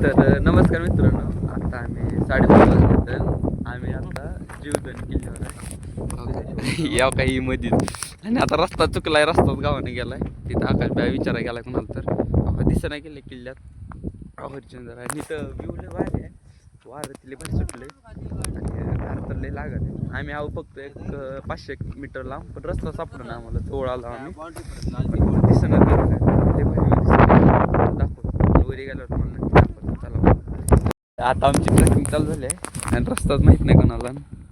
तर नमस्कार मित्रांनो, आता आम्ही 5:30 वाजता आम्ही आता जीवधन किल्ल्यावर आहे या काही मधीच आणि आता रस्ता चुकलाय, रस्ताच गावाने गेलाय. तिथं आकाश बाय विचारा गेलाय कुणाला तर दिसं नाही गेले किल्ल्यात हरिश्चंद्र आहे. तिथं व्ह्यू लय भारी आहे, वारं तिले भारी सुटले आणि गार तर लय लागत. आम्ही आहो फक्त एक 500 मीटर लांब, पण रस्ता सापडला आम्हाला. जवळ आलो आम्ही, दिसं नाही लय भारी दाखवतो वरी गेल्यावर तुम्हाला चला. आता आमची ट्रेकिंग चालू झाली आहे आणि रस्ताच माहित नाही कोणाला.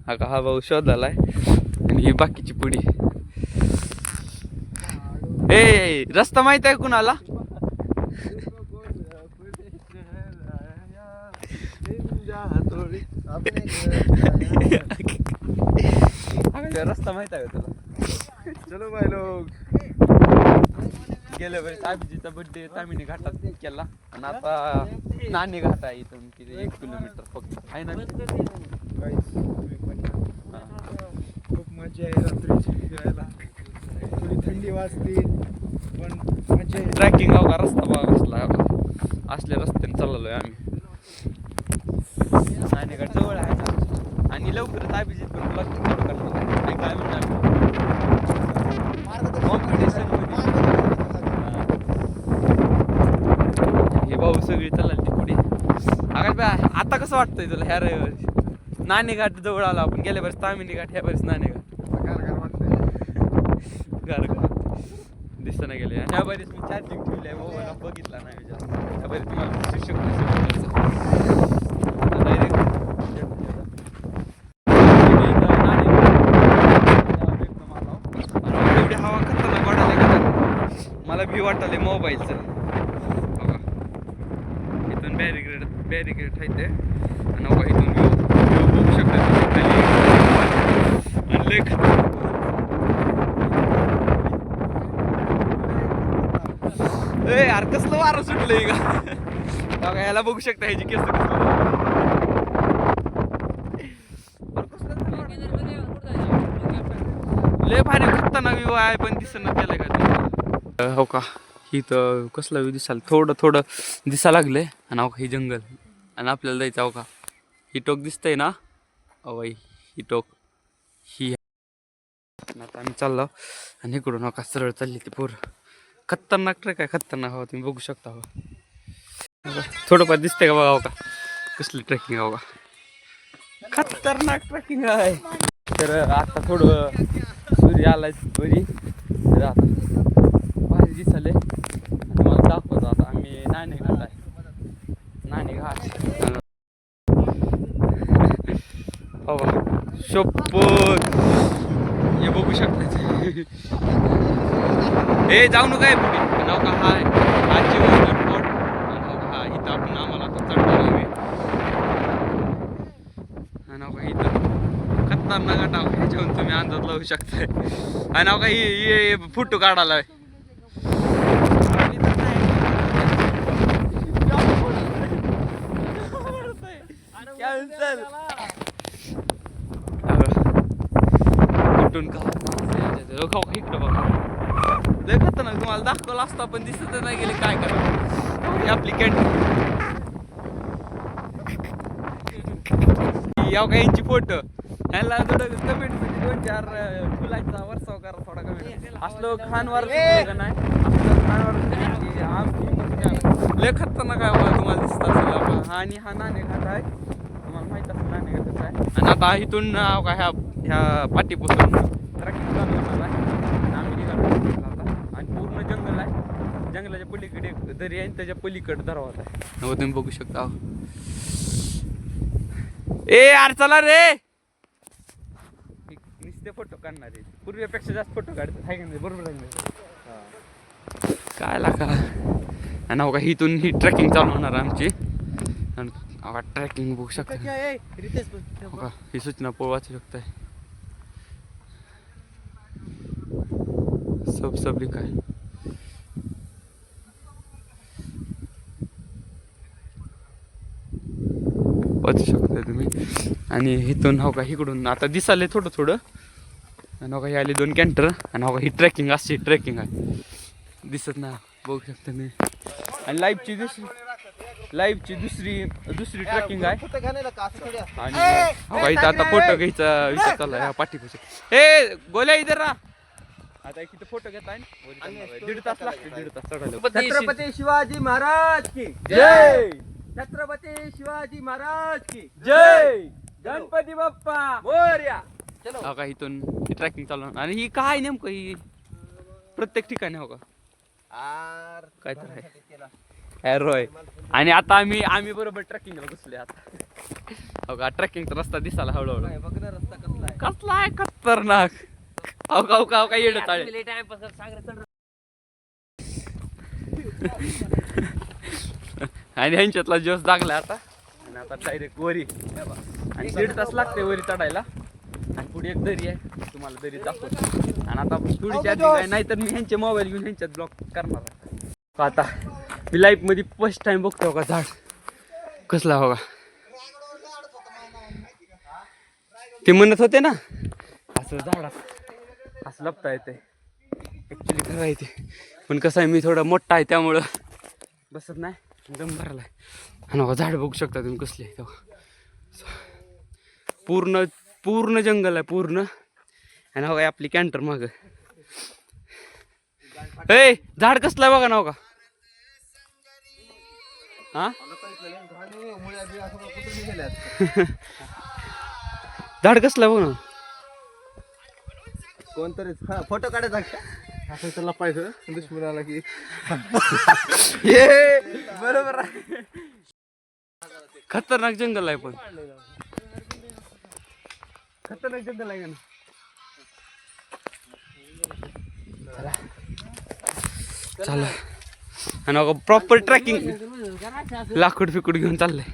हा भाऊ शोधालाय आणि ही बाकीची पुढी. ए रस्ता माहित आहे कुणाला? रस्ता माहित आहे का तुला? चलो भाई लोग, गेल्या वेळेस अभिजीचा बर्थडे तामिनी घाटात केला आणि आता नाणे घाट आहे इथून किती 1 किलोमीटर फक्त आहे ना. खूप मजा आहे रात्रीची फिरायला, थोडी थंडी वाजते पण मजा आहे. ट्रॅकिंग हो का, रस्ता बघा कसला असल्या रस्त्याने चाललोय आम्ही. नाणे घाट जवळ आहे ना आणि लवकरच अभिजित पण ब्लॉग चालू करणार आहे. काय म्हणणार कॉम्पिटिशन हे भाऊ सगळी चालली पुढे. आकाश बाय आता कसं वाटतंय तुला ह्या रविवारी? नाणे घाट जवळ आला आपण, गेल्या वर्षी तामिनी घाट, ह्या वर्षी नाणे घाट. दिसत नाही गेले. ह्या बरीच मी चार्जिंग ठेवली आहे, मोबाईल बघितला नाही विचार. ह्या बरीच तुम्हाला शिक्षक एवढी हवा खतरनाक वाटायला, मला भी वाटायला मोबाईलचं. इथून बॅरिकेड आहे आणि इथून व्ह्यू बघू शकता. ए यार कसलं वारं सुटलंय का? याला बघू शकता, ह्याची केस लय भारी खतरनाक व्ह्यू आहे, पण दिसत केलंय का तुम्हाला? हो का, इथं कसला व्ह्यू दिसाल, थोडं दिसा लागले आणि हो का ही जंगल आणि आपल्याला जायचं. हो का ही टोक दिसतंय ना, अवय ही टोक ही. आता आम्ही चाललो आणि इकडून हो का सरळ चालली ती पोरं. खतरनाक ट्रेक आहे, खतरनाक. हो तुम्ही बघू शकता. हो थोडंफार दिसतंय का बघा. हो का कसली ट्रेकिंग हो का, खतरनाक ट्रेकिंग आहे. तर आता थोडं सूर्य आलाय वरी, तर आता भारी दिसले आणि मला दाखवतो. आता आम्ही नाणे घाट आहे, नाणे घाट. हो शोपत हे बघू शकता. हे जाऊ नका आहे पुढे. नाव का हाय आजी स्पॉट. हा इथं आपण आम्हाला आता चढता हवी. नाव का इथं खतरनाक गाठाव, ह्याच्यावरून तुम्ही अंदाज लावू शकताय. आणि नाव का ही फोटो काढायला कुठून का इकडं बघा. लय खतरनाक, तुम्हाला दाखवलं असता पण दिसत नाही गेले. काय करा आपली कॅन्टीन याव का यांची फोटो ह्याला थोडं कमेंट मध्ये 2-4 फुलांचा वर्षाव करा थोडा कमेंट. असलो खानवार का नाही, खानवार लय खतरनाक आहे बघा. तुम्हाला दिसत असेल. आणि हा नाणे घाट आहे, तुम्हाला माहित असेल नाणे घाटच आहे. आणि आता इथून का ह्या पाठीपासून ट्रॅकिंग चालू होणार आहे. आम्ही निघालो आता आणि पूर्ण जंगल आहे. जंगलाच्या पलीकडे दरी आहे, त्याच्या पलीकडे दरवाजा आहे. हो तुम्ही बघू शकता. ए यार चला रे, नुसते फोटो काढणारे पूर्वीपेक्षा जास्त फोटो काढतात, आहे का नाही? बरोबर आहे काय लागा. आणि हो का इथून ही ट्रेकिंग चालू होणार आमची. आणि ट्रेकिंग बघू शकता. ही सूचना पोळ वाचू शकताय. सब लिखाय वाचू शकताय तुम्ही. आणि इथून हो का इकडून आता दिसाले थोडं. आणि हो का हे आले 2 कॅन्टर. आणि हो का ही ट्रेकिंग अशी ट्रेकिंग आहे, दिसत ना बघू शकता मी. आणि लाईव्हची दिसली लाईव्हची दुसरी ट्रेकिंग आहे कुठं घालायला का असं थोडी असतं? आणि हो, इथं आता फोटो घ्यायचा विचार चाललाय ह्या पाठीपासून ए गोल्या इधर ना आता एक इथं फोटो घेताय दीड तास लागते दीड तास चढायला छत्रपती शिवाजी महाराज की जय छत्रपती शिवाजी महाराज की जय गणपती बाप्पा मोरया चलो का इथून ट्रॅकिंग चालू होणार. आणि ही काय नेमकं ही प्रत्येक ठिकाणी हो का आर काय तर आहे एरोय आणि आता आम्ही बरोबर ट्रेकिंगला बसले आता हो का ट्रेकिंगचा रस्ता दिसाला हळूहळू बघ ना रस्ता कसला आहे. कसला आहे खतरनाक हो का येड चालेल आणि ह्यांच्यातला जोश जागला आता आणि आता डायरेक्ट वरी आणि दीड तास लागते वरी चढायला आणि पुढे एक दरी आहे तुम्हाला दरी दाखवतो आणि आता थोडीची आधी काय नाही तर मी ह्यांचे मोबाईल घेऊन ह्यांच्यात ब्लॉक करणार आहे. आता मी लाईफ मध्ये फर्स्ट टाइम बघतो का झाड कसला हो का ते म्हणत होते ना असं झाडात असं लपता येते ऍक्च्युली खरं आहे ते पण कसं आहे मी थोडा मोठा आहे त्यामुळं बसत नाही दम भरलाय आणि बघा झाड बघू शकता तुम्ही कसले आहे तेव्हा पूर्ण जंगल आहे पूर्ण आणि हो आपली कॅन्टर माग ए झाड कसलं आहे बघा ना हो का हा झाड कसलं आहे बघ ना कोणतरी फोटो काढायचा असं त्याला पाहिजे दुश्मन आला की बरोबर आहे खतरनाक जंगल आहे पण खतरनाक जंगल आहे का ना चला आणि प्रॉपर ट्रॅकिंग लाकूड फिकूड घेऊन चाललंय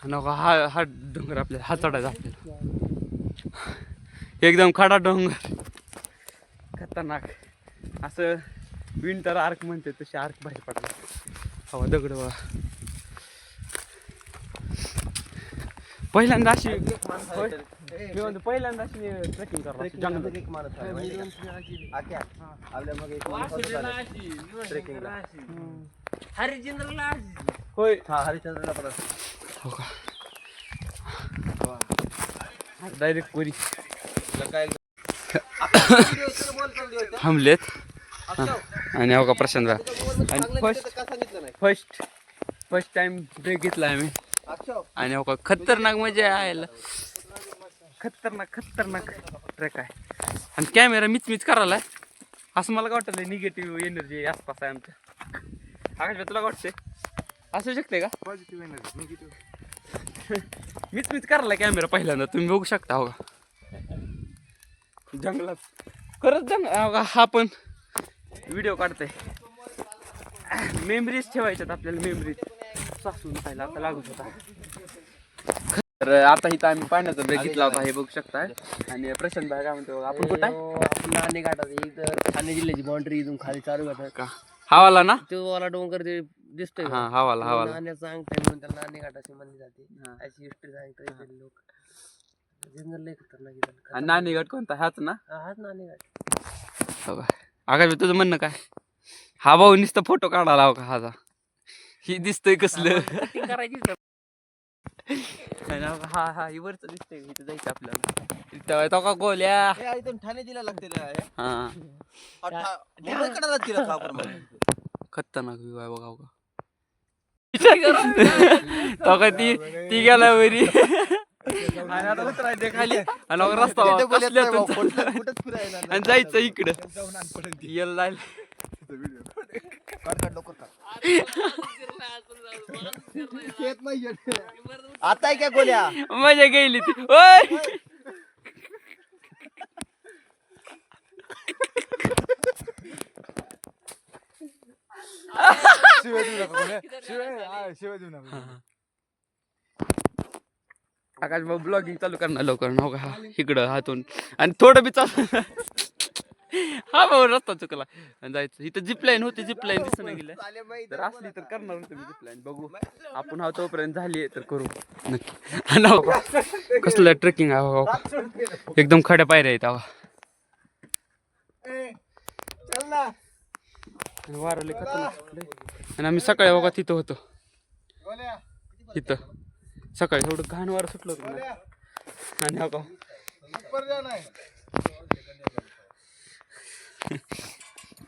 आणि हा डोंगर आपल्याला हा चढायचा आपल्याला एकदम खडा डोंगर खतरनाक असं विंटर आर्क म्हणते तसे आर्क बाहेर पडला हवा दगड वा पहिल्यांदा अशी पहिल्यांदा अशी ट्रेकिंग हरिश्चंद्रला होय हरिश्चंद्रला पण हो का डायरेक्ट पुरी थांबलेत आणि हो का प्रशांत आणि फर्स्ट टाइम ब्रेक घेतला आम्ही आणि हो का खतरनाक मजा आहे खतरनाक ट्रॅक आहे आणि कॅमेरा मिच करायला असं मला वाटत निगेटिव्ह एनर्जी आसपास आहे आमच्या आकाश तुला वाटते असू शकते का पॉझिटिव्ह एनर्जी निगेटिव्ह मिच करायला कॅमेरा पहिल्यांदा तुम्ही बघू शकता हो का जंगलात खरंच हो का हा पण व्हिडिओ काढतोय मेमरीज ठेवायच्यात आपल्याला मेमरीज सासून खायला आता लागत होता तर आता इथं आम्ही पाण्याचा ब्रेक घेतला होता हे बघू शकता आणि प्रशांत भाई काय म्हणतो आपण कुठं आहे आपण नाणे घाटात इथं ठाणे जिल्ह्याची बाउंड्री इथून खाली चालू घाटात का हवाला ना तो वाला डोंगर ते दिसतोय हा हवाला नाण्याचं सांगताय म्हणून त्याला नाणे घाटाची म्हणली जाते अशी हिस्ट्री सांगताय लोक जंगल लय खतरनाक आणि नाणी घाट कोणता ह्याच ना हाच नाणे घाट आकाश तुझं म्हणणं काय हा भाऊ नुसतं फोटो काढायला हवा का हा ही दिसतोय कसलं करायची हा ही वरच दिसतंय इथं जायचं आपल्याला तो का गोल्या इथून ठाणे जिल्हा लागते खतरनाक व्ह्यू आहे बघा का तो का ती गेला वरी आणि आता उतरायचं खाली आणि रस्ता आणि जायचं इकडं येल लाल आता क्या गोल्या मजा गेली ती ओय आकाश भाऊ ब्लॉगिंग चालू करणार लवकर हो का इकडं हातून आणि थोडं बी चालू हा भाऊ रस्ता चुकला आणि जायचं इथं जिपलाईन होती जिपलाईन दिसून गेलं तर असली तर करणार होतं मी जिपलाईन बघू आपण हा तोपर्यंत झाली तर करू नक्की कसलं ट्रेकिंग आहे एकदम खड्या पायऱ्या आहेत वारले आणि आम्ही सकाळी बघा तिथं होतो इथं सकाळी एवढं घाण वारं सुटलं होतं ना. आणि बघा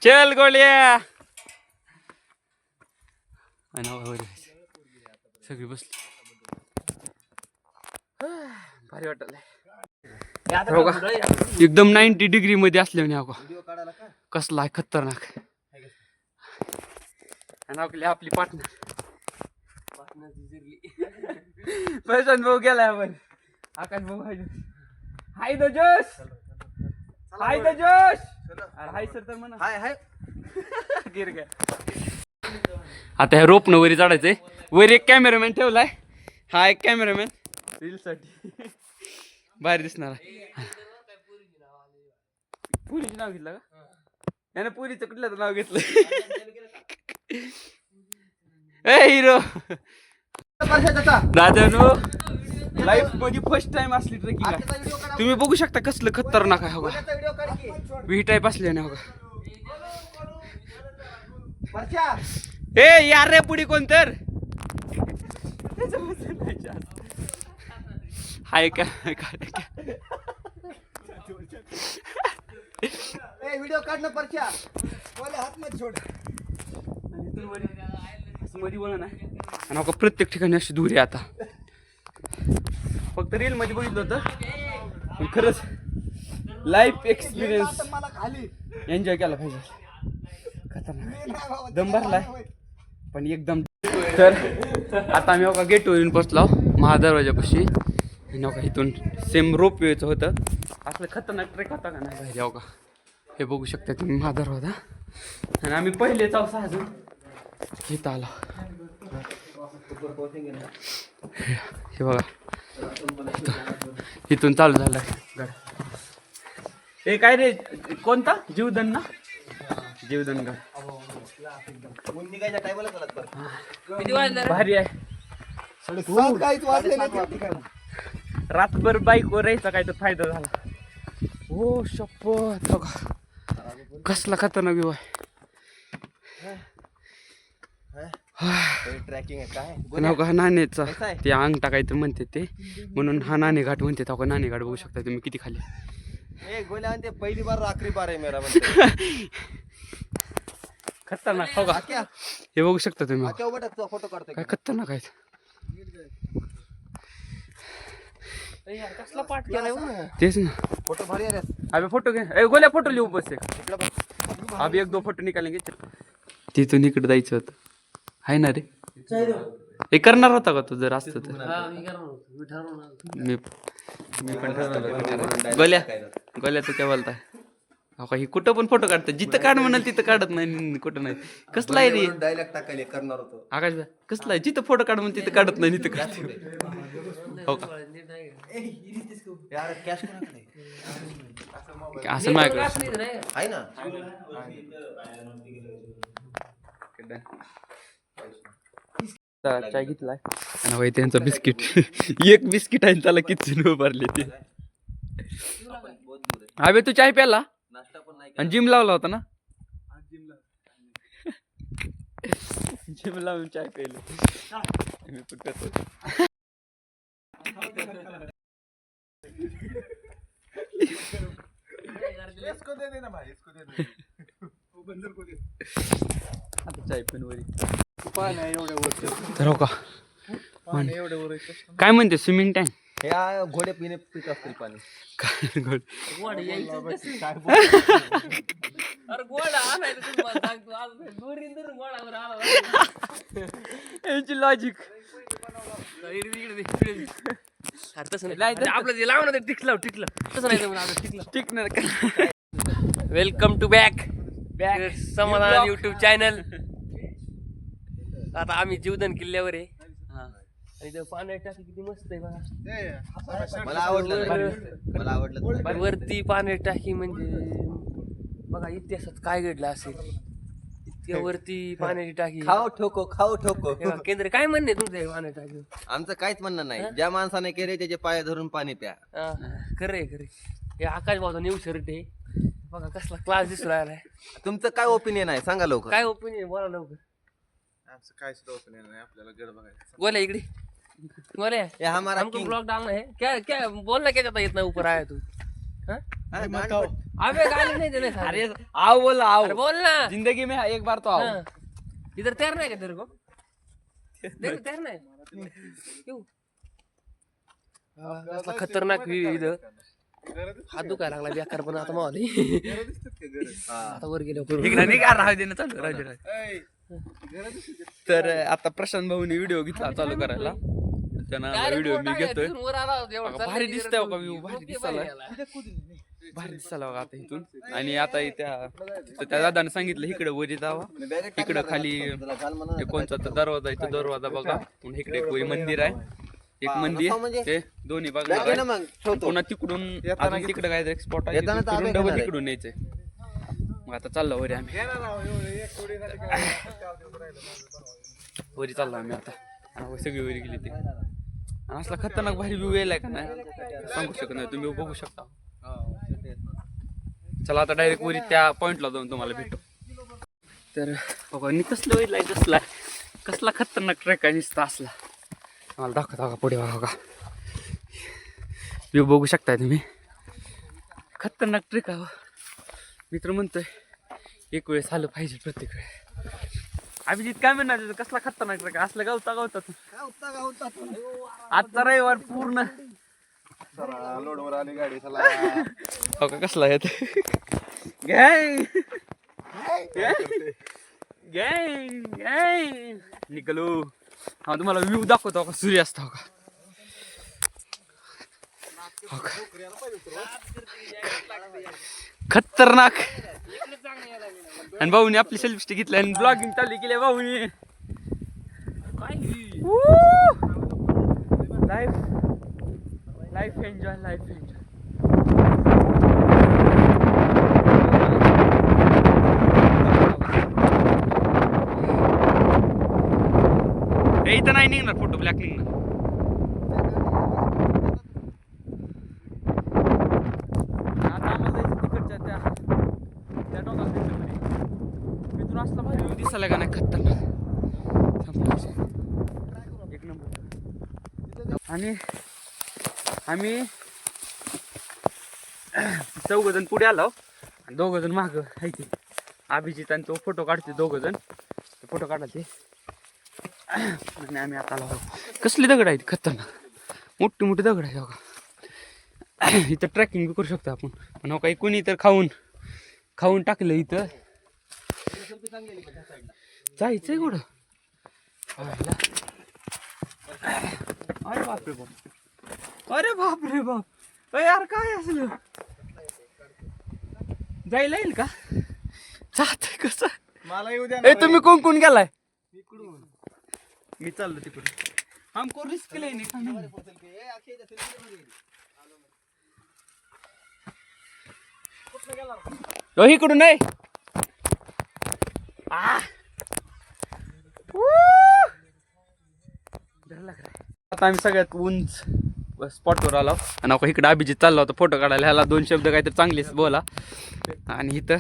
चल गोळ्या आणि सगळी बसली भारी वाटलं एकदम 90 डिग्री मध्ये असले हो का कसला आहे खतरनाक आणि आपली पार्टनर प्रशांत भाऊ गेलाय आपण आकाश भाऊ हाय द जोश हाय द जोश अरे हाय सर तर म्हणा हाय हाय गिर गे आता ह्या रोपनं वरी चढायचंय वर एक कॅमेरामॅन ठेवलाय हा एक कॅमेरामॅन रील साठी बाहेर दिसणार पुरीचं नाव घेतलं का यानं पुरीचं कुठलं नाव घेतलं ए हिरो दादानो लाईफ मध्ये फर्स्ट टाइम असली ट्रेकिंग आहे तुम्ही बघू शकता कसलं खतरनाक आहे बघा व्ही टाईप असले ना बघा ए यार रे पुढे कोण तर हाय का व्हिडिओ काढणं परच्या हात मध्ये सोड मध्ये बोला ना आणि अगं प्रत्येक ठिकाणी अशी दूर आहे आता फक्त रील मध्ये बघितलं होतं पण खरंच लाईफ एक्सपिरियन्स मला खाली एन्जॉय केला पाहिजे खतरनाक दम भरलाय पण एकदम तर आता आम्ही बघा गेटवर येऊन पोचलो महादरवाजापाशी आणि बघा इथून सेम रोपवेचं होतं असलं खतरनाक ट्रेक होता का नाही पाहिजे बघा हे बघू शकता तुम्ही महादरवाजा आणि आम्ही पहिलेच आहोत अजून इथं आलो हे बघा इथून चालू झालं गड हे काय रे कोणता जीवदन ना जीवदन गड भारी आहे रातभर बाईकवर राहायचा काय तर फायदा झाला हो शपथ बघा कसला खतरनाक व्यू आहे ट्रॅकिंग आहे काय हा नाणेचा ते अंग टाकायचं म्हणते ते म्हणून हा नाणे घाट म्हणते तो नाणे घाट बघू शकता तुम्ही किती खाली ए गोल्या म्हणते पहिली बार आखरी बार आहे मेरा खतरनाक हो का हे बघू शकता तुम्ही फोटो काढतो काय खतरनाक आहे कसला पाठ केलाय तेच ना फोटो भारी आहे अबे फोटो घे ए गोल्या फोटो लिहू बस अभि एक दो फोटो निकालेंगे तिथून इकडे जायचं होतं आहे ना रे हे करणार होता का तू जर असत तर मी पण ठरवलं गोल्या तू काय बोलताय अहो ही कुठं पण फोटो काढतात जिथं काढ म्हणाल तिथं काढत नाही कुठं नाही कसला आहे रे डायलॉग टाकायला करणार होतो आकाश कसला आहे जिथं फोटो काढ म्हणून तिथं काढत नाही तिथं काढते हो का यार कॅश असं माझ्याकडे आहे ना चाय घेतलाय आणि भाई त्यांचं बिस्किट एक बिस्किट आहे त्याला किती उभारले ते अबे तू चाय प्याला आणि जिम लावला होता ना जिम लावून चाय प्यायला मी पण इसको दे देना भाई इसको दे दे वो बंदर को दे आता चाय पण वरी पाणी आहे एवढ्या वर तर हो का पाणी एवढ्या वर काय म्हणते स्विमिंग टँक हे घोडे पित असतील पाणी काय गोड अरे गोडा आणायचं तुम्हाला सांगतो आज दुरीन दुरून गोडावर आला यांची लॉजिक आपलं ते लावणार टिकलं तसं नाही टिकलं टिकणार वेलकम टू बॅक समाधान युट्यूब चॅनल आता आम्ही जीवदान किल्ल्यावर आहे आणि इथं पाण्याची टाकी किती मस्त आहे बघा मला आवडलं वरती पाण्याची टाकी म्हणजे बघा इतिहासात काय घडलं असेल इतक्या वरती पाण्याची टाकी खाऊ ठोको केंद्र काय म्हणणे तुमचं पाण्याची टाकी आमचं काहीच म्हणणं नाही ज्या माणसाने केले त्याचे पाय धरून पाणी प्या खरे हे आकाश भाऊचा न्यू शर्ट आहे बघा कसला क्लास दिसू राहिलाय तुमचं काय ओपिनियन आहे सांगा लवकर काय ओपिनियन बोला लवकर असं काय सुद्धा होतं नाही आपल्याला गड बघायचं. गोल्या इकडे गोल्या ये हमारा हमको किंग ब्लॉग डालना है क्या क्या बोलना क्या चाहता है इतना ऊपर आया तू हाँ? अबे गाली नहीं देने साले। अरे आओ बोला आओ, अरे बोल ना जिंदगी में एक बार तो आओ. हाँ। इधर तैरना है क्या तेरे को देख तैरना है क्यों असला खतरनाक व्यू आहे इथं हात दुखायला लागला बेकार पण आता मावली आता वर गेलो इकडे नाही का राहू दे ना, चालू राहू दे, राहू दे. तर आता प्रशांत भाऊनी व्हिडिओ घेतला चालू करायला, त्यांना व्हिडिओ मी घेतोय. वर आला एवढं बघा, भारी दिसतंय बघा व्ह्यू, भारी दिसायला भारी दिसायला बघा आता इथून. आणि आता त्या दादाने सांगितलं इकडे वरी जावा, इकडं खाली ते कोणचा तर दरवाजा आहे, तो दरवाजा बघा. पुन्हा इकडे एक वरी मंदिर आहे, एक मंदिर, ते दोन्ही बघा. पुन्हा तिकडून अजून तिकडे काय एक स्पॉट आहे, तिकडून डबल तिकडून यायचंय. मग आता चाललो वरी आम्ही, वरी चाललो आम्ही आता. आणि सगळी वरी गेली ती, आणि असला खतरनाक भारी व्ह्यू यायलाय का नाही सांगू शकत नाही, तुम्ही बघू शकता. चला आता डायरेक्ट वरी त्या पॉइंटला जाऊन तुम्हाला भेटू. तर बघा कसलं वैलाय, कसला खतरनाक ट्रेक आहे नुसता असला. मला दाखवता बघा पुढे बघा, व्ह्यू बघू शकताय तुम्ही. खतरनाक ट्रेक आहे. मित्र म्हणतोय एक वेळेस आलं पाहिजे प्रत्येक वेळेस. अभिजित काय म्हणणार कसला खतरनाक ट्रेक असलं गावतात आजचा रविवार पूर्ण लोडवर आली गाडी हो का कसला आहे गँग गँग गँग निघालो. हा तुम्हाला व्ह्यू दाखवतो का सूर्यास्त हो का. खतरनाक. आणि भाऊनी आपली सेल्फी स्टिक घेतली आणि ब्लॉगिंग चालू केली भाऊनी. Life life enjoy, life enjoy. इथं नाही निघणार फोटो, ब्लॅक निघणार. आता आम्हाला जायचं तिकडच्या त्या टोकाला तिथून असला भारी व्ह्यू दिसायला का नाही खतरनाक एक नंबर. आणि आम्ही चौघजण पुढे आलो आणि दोघंजण माग आहे ते अभिजित आणि तो फोटो काढते, दोघंजण फोटो काढायचे. आणि आम्ही आता आलो. कसली दगड आहे ती खतरनाक, मोठी मोठी दगड आहे बघा. इथं ट्रॅकिंग बी करू शकतो आपण. पण काही कोणी तर खाऊन टाकलं इथं. जायचंय कुठं. अरे बापरे बाप, अरे बापरे बाप, यार काय असलं जायला येईल का. जात कसं मला येऊ द्या. ए तुम्ही कोण गेलाय. मी चाललो तिकडून. हमको रिस्क लेने का नहीं. इकडून नाही. आता आम्ही सगळ्यात उंच स्पॉटवर आलो आणि आपण इकडे अभिजित चालला होता फोटो काढायला. ह्याला 2 शब्द काहीतरी चांगलेच बोला. आणि इथं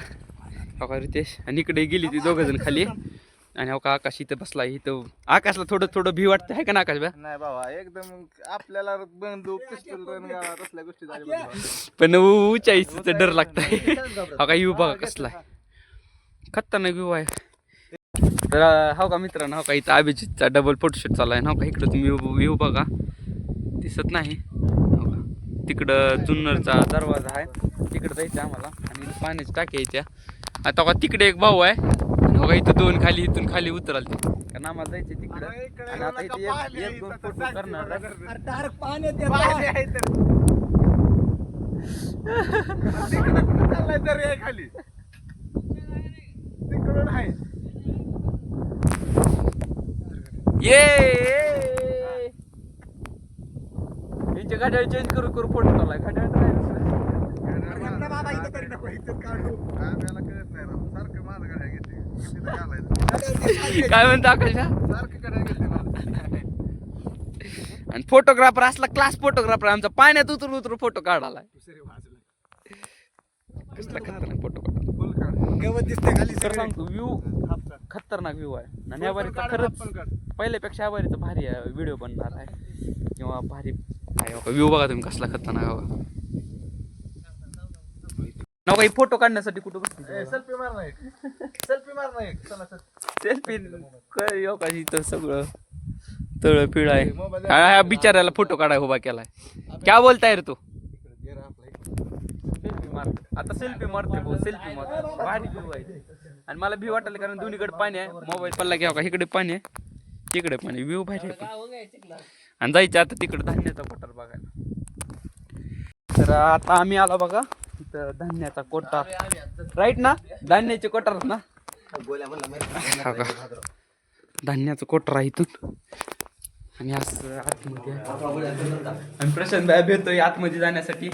बघा रितेश, आणि इकडे गेली ती दोघंजण खाली. आणि का आकाश इथं बसला. इथं आकाशला थोडं भी वाटतं आहे का ना आकाश बा. नाही बाबा, एकदम आपल्याला बंदूक पिस्तूल रणगाडा तसल्या गोष्टी झाल्या. पण उंचाईचा डर लागतंय. हा का व्ह्यू बघा कसला खतरनाक व्ह्यू आहे. तर हो का मित्रांनो, हो का इथं अभिजितचा डबल फोटोशूट चालू आहे ना. हो का इकडं तुम्ही व्ह्यू बघा, दिसत नाही. हो का तिकडं जुन्नरचा दरवाजा आहे, तिकडं जायचं आम्हाला. आणि पाण्याची टाकी यायच्या. आता का तिकडे एक भाऊ आहे. हो का इथं 2 खाली, इथून खाली उतराल ते, कारण आम्हाला जायचं तिकडं. आणि आता इथे एक 2 फोटो करणार आहे. खाली तिकडून आहे. यांच्या गाड्या चेंज करू फोटो चाललाय. गाड्या काय म्हणतो आकाशा. आणि फोटोग्राफर असला क्लास फोटोग्राफर आमचा, पाण्यात उतरू फोटो काढायला. कसला खतरनाक फोटो काढा. गवत दिसते खाली. सांगतो व्ह्यू खतरनाक व्ह्यू आहे आणि या बारीचा खरंच पहिल्यापेक्षा या बारीचा भारी व्हिडिओ बनणार आहे किंवा भारी आहे व्ह्यू बघा तुम्ही कसला खतरनाक बघा ना काही फोटो काढण्यासाठी कुठं बसते सेल्फी मार नाही सेल्फी मार नाही चला सेल्फी का इथं सगळं तळ पिळ आहे ह्या बिचाऱ्याला फोटो काढाय उभा केलाय क्या बोलताय रे तू सेल्फी मार आता सेल्फी मारते भाऊ सेल्फी मार भारी व्ह्यू आहे आणि मला भी वाटलं कारण दोन्हीकडे पाणी आहे मोबाईल पडला की का इकडे पाणी आहे तिकडे पाणी व्ह्यू भारी आहे आणि जायचं आता तिकडे धान्याचा कोठार बघायला तर आता आम्ही आलो बघा इथं धान्याचा कोठार राईट ना धान्याचे कोठार ना धान्याचं कोठार आहे इथून आणि असं आतमध्ये आणि प्रशांत भाई भेटतोय आतमध्ये जाण्यासाठी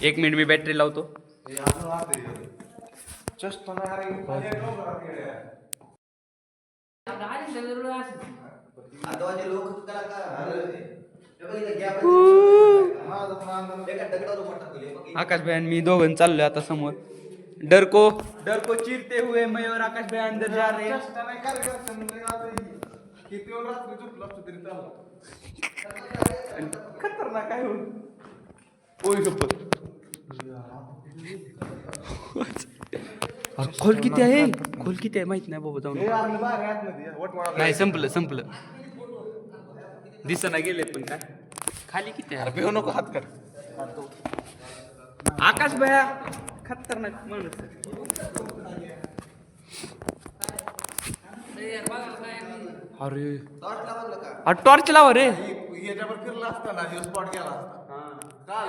1 मिनिट मी बॅटरी लावतो आकाश भाई मी दोघं चाललोय आता समोर डरको चिरते हुए मयूर आकाश भाई अंदर जा रहे खतरनाक आहे खोल किती आहे माहित नाही बाबा जाऊन नाही संपलं दिसना गेले पण काय खाली किती आहे भेऊ नको हात कर आकाश भया खतरनाक माणूस अरे टॉर्च लावा रे याच्यावर फिरला असताना स्पॉट गेला असता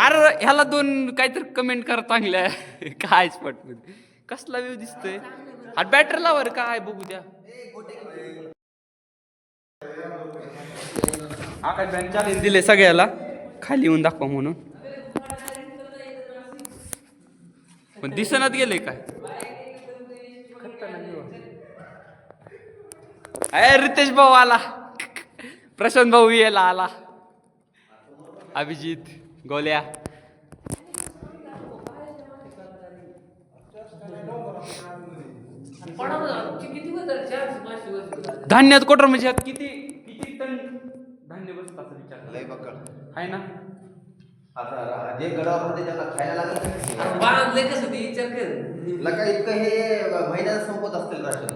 अरे ह्याला 2 काहीतरी कमेंट करा चांगल्या काय स्पॉट मध्ये कसला व्ह्यू दिसतोय अरे बॅटरी लावा रे काय बघू द्या आकाश बॅन चॅलेंज दिले सगळ्याला खाली येऊन दाखवा म्हणून पण दिसनात गेले काय अरे रितेश भाऊ आला प्रशांत भाऊ यायला आला अभिजित गोल्या धान्यात कोटर म्हणजे ह्यात किती टन धान्य बसत असं विचार लय बक्कळ आहे ना आता जे गडावर ते त्याला खायला लागत बांधले कसं ते विचार कर लका इतकं हे महिन्यात संपत असतील राशन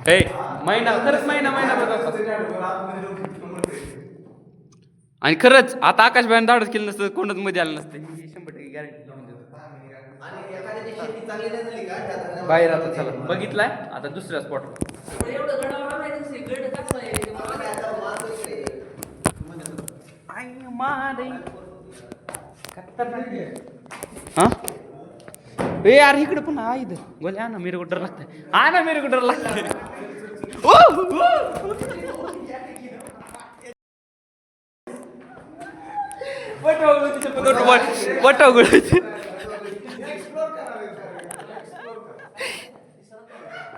ए महिना खरंच महिना आणि खरंच आता आकाश भाई धाडच केलं नसतं कोणच मध्ये आलं नसतं 100% गॅरंटी आणि एखाद्याची शेती चांगली नाही झाली का त्यात बाहेर आता चला बघितलाय आता दुसऱ्या स्पॉट एवढं गडावर आणायचं नसते, गड कसं आहे हा ए यार इकडे पण हा इथं बोले हा ना मेरे को डर लागतंय हा ना मेरे को डर लागतंय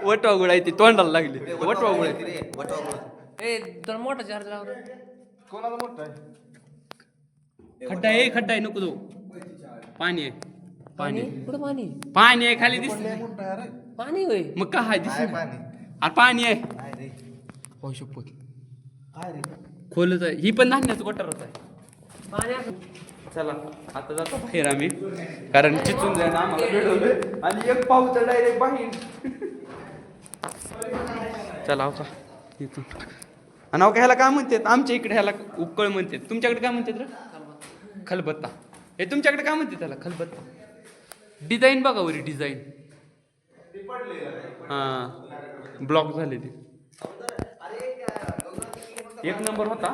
वटवा गुळायची तोंडाला लागली वटवा गुळायची ए तर मोठा चार्ज लाव रे. कोणाला मोठं आहे खड्डा आहे नको तो पाणी आहे पाणी कुठं पाणी पाणी आहे खाली दिसत मोठं आहे रे पाणी होय मग काय दिसत काय पाणी अरे पाणी आहे काय रे हो शपथ काय रे खोलच आहे ही पण धान्याचं कोटारच आहे पाणी असं चला आता जातो बाहेर आम्ही कारण चिचून जाईल आम्हाला भेटवलं आणि एक पाऊस डायरेक्ट बाहेर चला हो का इथून आणि अहो का ह्याला काय म्हणतात आमच्या इकडे ह्याला उकळ म्हणतात तुमच्याकडे काय म्हणतात रे खलबत्ता हे तुमच्याकडे काय म्हणतात त्याला खलबत्ता डिझाईन बघा वरी डिझाईन हां ब्लॉक झाले ते 1 नंबर होता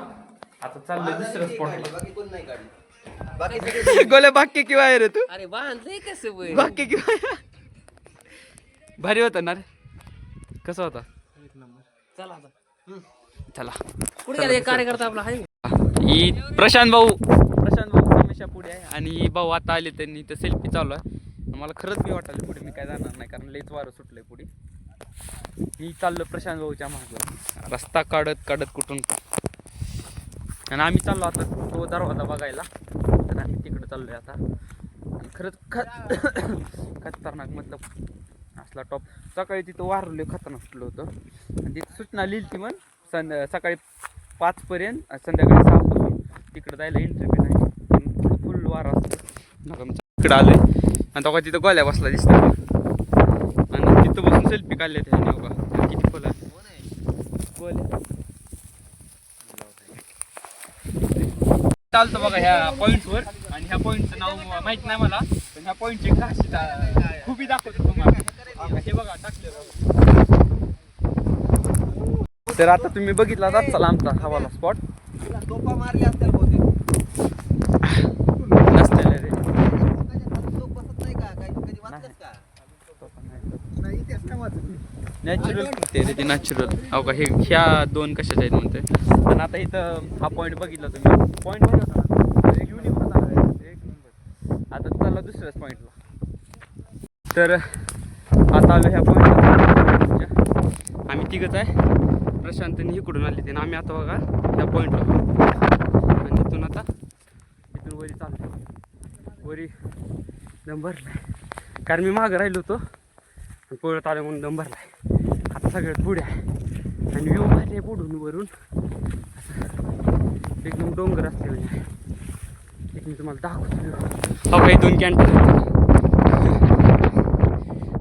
आता चाललंय दुसऱ्या स्पॉटला बाकी कोण नाही काढली गोल्या बाक्य किंवा आहे रे तू अरे बांधले कसं होय बाक्य किंवा भारी होता ना रे कसा होता चला आता चला कुठे गेला एक कार्यकर्ता आपला आहे ही प्रशांत भाऊ हमेशा पुढे आहे आणि भाऊ आता आले त्यांनी इथं सेल्फी चालू आहे मला खरंच मी वाटायला पुढे मी काय जाणार नाही कारण लईच वारं सुटलंय पुढे मी चाललो प्रशांत भाऊच्या मागं रस्ता काढत कुठून आणि आम्ही चाललो आता तो दरवाजा बघायला तर आम्ही तिकडे चाललोय आता आणि खरंच खतरनाक मतलब असला टॉप. सकाळी तिथं वारले खतरनाक सुटलं होतं आणि तिथं सूचना लिहिली ती मग सकाळी 5 पर्यंत संध्याकाळी 6 पासून तिकडं जायला एंट्री बी नाही, फुल वारा असतो. तिकडं आले आणि तेव्हा तिथं गोल्या बसला दिसतं आणि तिथं बसून सेल्फी काढले त्याने. बघा किती फुलं गोल्या चालतं बघा ह्या पॉईंटवर. आणि ह्या पॉईंटचं नाव माहित नाही मला, पण ह्या पॉईंटची खासियत खूपही दाखवतो तुम्हाला. हे बघा टाकले. तर आता तुम्ही बघितला जात चला आमचा हवाला स्पॉट टोपा मारले असतील बहुतेक. नसलेले रे. टोप बसत नाही का? काही कधी वाचलंस का? नाही इतिहास नाही वाचत. नॅचरल ते रे, ते नॅचरल. हो का, हे ह्या 2 कशाच्या आहेत म्हणते. पण आता इथं हा पॉईंट बघितला तुम्ही, पॉईंट बघितला ना, एक युनिक होता, एक नंबर. आता चालला दुसऱ्याच पॉईंटला. तर आता आलो ह्या पॉईंटला. आम्ही तिघंच आहे, प्रशांतने इकडून आले ते, आम्ही आता बघा ह्या पॉईंटला. आणि इथून आता इथून वरी चाललो. वरी दम भरलाय कारण मी मागं राहिलो होतो आणि पळत आलं म्हणून दम भरलाय. आता सगळ्यात पुढे आहे आणि व्ह्यू भारी पुढून वरून एकदम डोंगर असते म्हणजे. एक मी तुम्हाला दाखवतो व्ह्यू. हो काही 2 कॅन्टर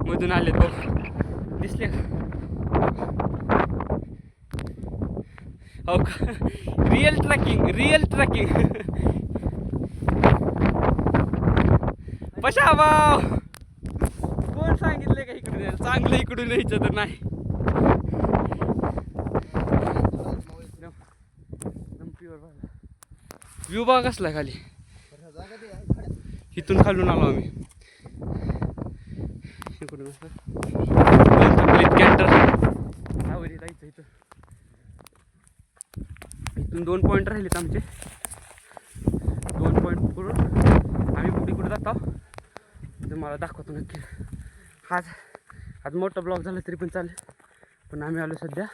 मधून आलेत बघ, दिसले का? हो का, रिअल ट्रॅकिंग पशा भाव. कोण सांगितले का इकडून यायला? चांगलं इकडून यायचं तर नाही. व्ह्यू बघा कसला खाली. इथून खालून आलो आम्ही इकडून कॅन्टर आवरी जायचं. इथून 2 पॉईंट राहिलेत आमचे. 2 पॉईंट करून आम्ही कुठे जातो तुम्हाला दाखवतो नक्की. आज मोठा ब्लॉग झाला तरी पण चालेल. पण आम्ही आलो सध्या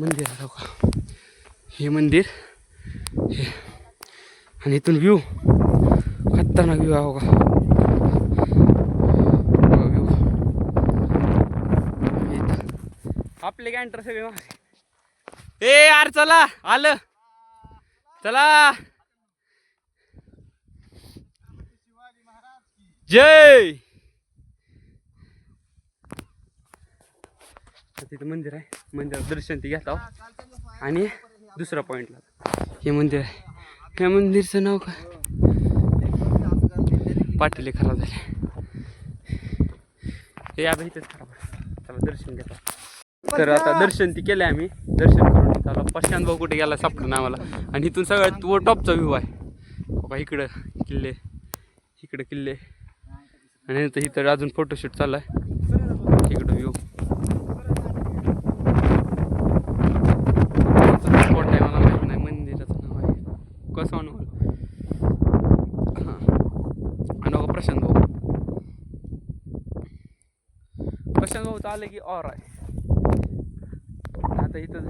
मंदिरात. का हे मंदिर हे, आणि इथून व्ह्यू खतरनाक व्ह्यू आहे. हो का व्ह्यू. आपले कॅन्टर सगळे ए यार चला आलं चला. जय. तिथं मंदिर आहे, मंदिरात दर्शन ती घेता आणि दुसऱ्या पॉईंटला हे मंदिर आहे. ह्या मंदिरचं नाव काय? पाटील खराब झाले हे आता इथेच खराब आहे. चला दर्शन घेता. तर आता दर्शन ती केलं आम्ही. दर्शन करून त्याला प्रशांत भाऊ कुठे गेला सापडलं ना आम्हाला. आणि इथून सगळ्यात वर टॉपचा व्ह्यू आहे बाबा. इकडं किल्ले, इकडे किल्ले आणि इथं अजून फोटोशूट चालू आहे. इकडं व्ह्यू स्पॉट आहे, मला माहिती नाही मंदिराचं नाव आहे कसं अनुभव. हां आणि प्रशांत भाऊ आलं की और आहे. आता इथं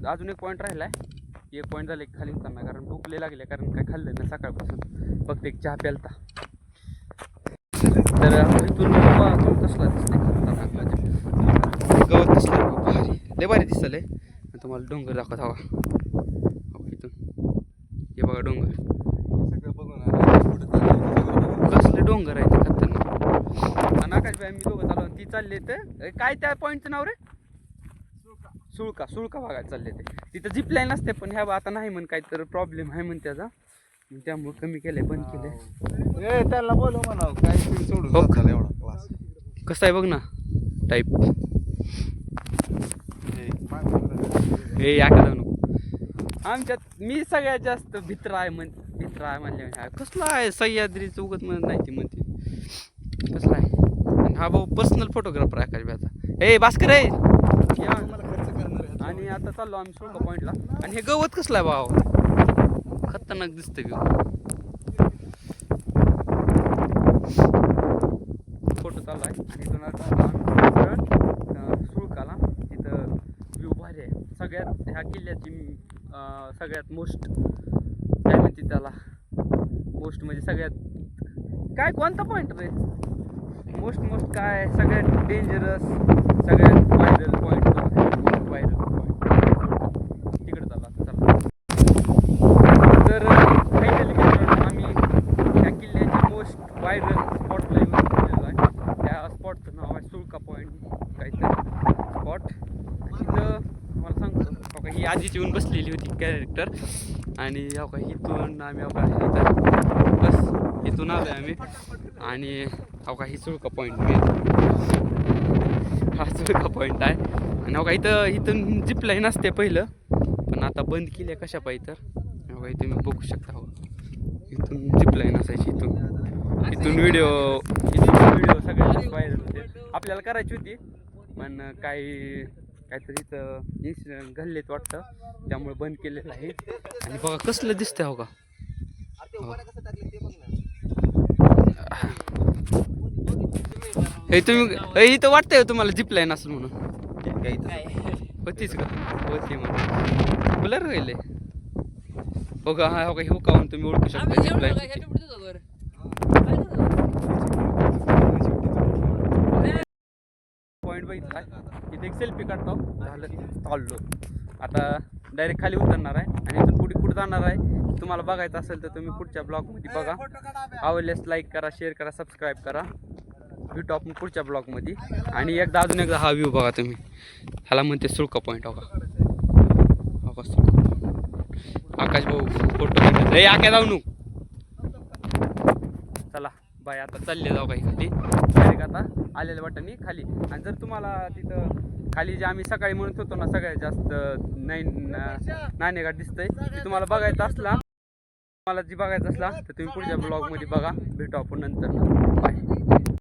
अजून एक पॉईंट राहिला आहे. एक पॉईंट झालं की खाली उतरणार कारण भूक लय लागले, कारण काय खाल्लं नाही सकाळपासून, फक्त एक चहा प्यालता. तर इथून कसला दिसतंय गवत दिसलं भारी, लय भारी दिसतंय. तुम्हाला डोंगर दाखवत हवा इथून. हे बघा डोंगर, कसले डोंगर आहे ते खतरनाक. आणि आकाश भाई मी दोघं चालू, ती चालले तर काय त्या पॉईंटचं नाव रे? सुळका भागात चालले ते. तिथं झिप लाईन असते पण ह्या आता नाही म्हण, काय तर प्रॉब्लेम आहे म्हण त्याचा, त्यामुळे कमी केलंय, बंद केलंय. त्याला बोलव म्हणावं काय सोडून हो. एवढा क्लास कसं आहे बघ ना टाईप. हे या का जाऊ नको आमच्यात. मी सगळ्यात जास्त भित्रा आहे म्हणले. कसला आहे सह्याद्रीचं उगत म्हणत नाही ती म्हणते कसला आहे. आणि हा भाऊ पर्सनल फोटोग्राफर आहे आकाश भाईचा. ए भास्कर आहे या. आणि आता चाललो आम्ही सुळका पॉईंटला. आणि हे गवत कसलं आहे भाव, खतरनाक दिसतं व्यू. फोटो चालू आहे आणि इथून सुळकाला. तिथं व्ह्यू भारी आहे. सगळ्यात ह्या किल्ल्याची सगळ्यात मोस्ट काय म्हणते त्याला, मोस्ट म्हणजे सगळ्यात काय कोणता पॉईंट रे मोस्ट काय सगळ्यात डेंजरस सगळ्यात व्हायरल पॉईंट व्हायरल पॉईंट तिकडे चला. तर फायनली मित्रांनो आम्ही त्या किल्ल्याच्या मोस्ट व्हायरल स्पॉटला येऊन पोहोचलेलो आहे. त्या स्पॉटचं नाव आहे सुळका पॉईंट काहीतरी स्पॉट. तिथं मला सांगतो हो का ही आधीच येऊन बसलेली होती कॅरेक्टर आणि हो का इथून आम्ही हो का इथं बस इथून आलो आहे आम्ही आणि हो का ही सुळका पॉईंट हा सुळका पॉईंट आहे. आणि हो का इथून जिप लाईन असते पहिलं पण आता बंद केली आहे कशा पाहिजे तर हो का इथे मी बघू शकता. हो इथून जिप लाईन असायची इथून व्हिडिओ सगळ्यात व्हायरल होते. आपल्याला करायची होती पण काहीतरी इथं इन्सिडेंट घडलेत वाटतं त्यामुळे बंद केलेलं आहे. आणि बघा कसलं दिसतंय हो का हे तुम्ही इथं वाटतंय तुम्हाला जिप लाईन असेल म्हणून होतीच का होती म्हणून ब्लर होईल हो का हा हो का हो का म्हणून तुम्ही ओळखू शकता जिप लाईन. पॉईंट बघितला इथे एक सेल्फी काढतो झालं चाललो. आता डायरेक्ट खाली उतरणार आहे आणि इथून पुढे जाणार आहे. तुम्हाला बघायचं असेल तर तुम्ही पुढच्या ब्लॉगमध्ये बघा. आवडल्यास लाईक करा शेअर करा सबस्क्राईब करा. भेटू आपण पुढच्या ब्लॉगमध्ये. आणि अजून एकदा हा व्ह्यू बघा तुम्ही ह्याला म्हणते सुळका पॉईंट हो का सुळका पॉईंट. आकाश भाऊ फोटो रे आक्या जाऊ नू चला बाय. आता चालले जाऊ काही खाली डायरेक्ट आता आलेल्या वाटाने खाली. आणि जर तुम्हाला तिथं खाली जे आम्ही सकाळी म्हणत होतो ना सगळ्यात जास्त नाणेघाट दिसतंय ते तुम्हाला बघायचं असला तुम्हाला जी बघायचं असला तर तुम्ही पुढच्या ब्लॉगमध्ये बघा. भेटू आपण नंतर बाय.